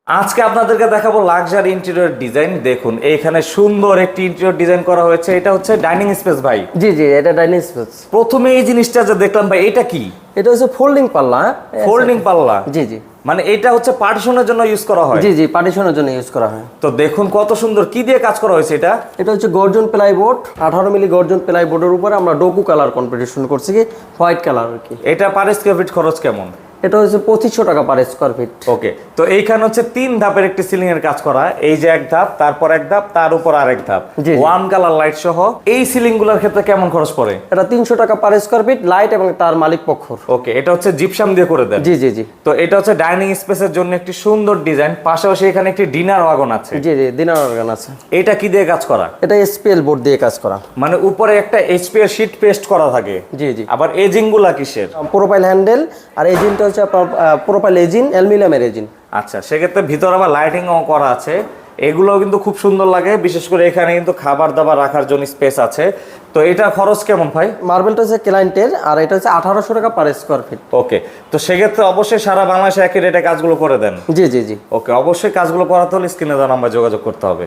আজকে আপনাদেরকে দেখাবো লাক্সারি ইন্টেরিয়র ডিজাইন। দেখুন এইখানে সুন্দর একটি ইন্টেরিয়র ডিজাইন করা হয়েছে। এটা হচ্ছে ডাইনিং স্পেস ভাই। জি জি, এটা ডাইনিং স্পেস। প্রথমে এই জিনিসটা যে দেখলাম ভাই, এটা কি? এটা হচ্ছে ফোল্ডিং পাল্লা। ফোল্ডিং পাল্লা? জি জি, মানে এটা হচ্ছে পার্টিশনের জন্য ইউজ করা হয়? জি জি, পার্টিশনের জন্য ইউজ করা হয়। তো দেখুন কত সুন্দর, কি দিয়ে কাজ করা হয়েছে এটা? এটা হচ্ছে গর্জন প্লাইবোর্ড, 18 মিলি গর্জন প্লাইবোর্ডের উপরে আমরা ডোকু কালার কম্পিটিশন করছি, কি হোয়াইট কালার আর কি। এটা পার স্কয়ার ফিট খরচ কেমন? এটা হচ্ছে 2500 টাকা পার স্কয়ার ফিট। ওকে, তো এইখানে হচ্ছে 3 ধাপের একটি সিলিং এর কাজ করা। এই যে এক ধাপ, তারপর এক ধাপ, তার উপর আরেক ধাপ, জি, জি। ওয়ান কালার লাইট সহ। এই সিলিং গুলোর ক্ষেত্রে কেমন খরচ পড়ে? এটা 300 টাকা পার স্কয়ার ফিট, লাইট এবং তার মালিক পক্ষর। ওকে, এটা হচ্ছে জিপসাম দিয়ে করে দেন? জি জি জি, তো এটা হচ্ছে ডাইনিং স্পেসের জন্য একটি সুন্দর ডিজাইন। পাশাপাশি এখানে একটি ডিনার ওয়াগন আছে। জি জি, দিনার অর্গান আছে। এটা কি দিয়ে কাজ করা? এটা এসপিএল বোর্ড দিয়ে কাজ করা। মানে উপরে একটা এইচপি এর শীট পেস্ট করা থাকে। জি জি, আবার এজিং গুলা কিসের? প্রোফাইল হ্যান্ডেল, আর এজিনটা হচ্ছে আপনার প্রোফাইল এজিন, অ্যালুমিনিয়ামের এজিন। আচ্ছা, সেক্ষেত্রে ভিতরে আবার লাইটিং করা আছে। এগুলোও কিন্তু খুব সুন্দর লাগে, বিশেষ করে এখানে কিন্তু খাবার দাবার রাখার জন্য স্পেস আছে। তো এটা খরচ কেমন ভাই? মার্বেলটা হচ্ছে ক্লায়েন্টের, আর এটা হচ্ছে 1800 টাকা পার স্কয়ার ফিট। ওকে, তো সেক্ষেত্রে অবশ্যই সারা বাংলাদেশে একই রেটে কাজগুলো করে দেন? জি জি জি। ওকে, অবশ্যই কাজগুলো করাতে হলে স্ক্রিনে দেওয়া নাম্বার যোগাযোগ করতে হবে।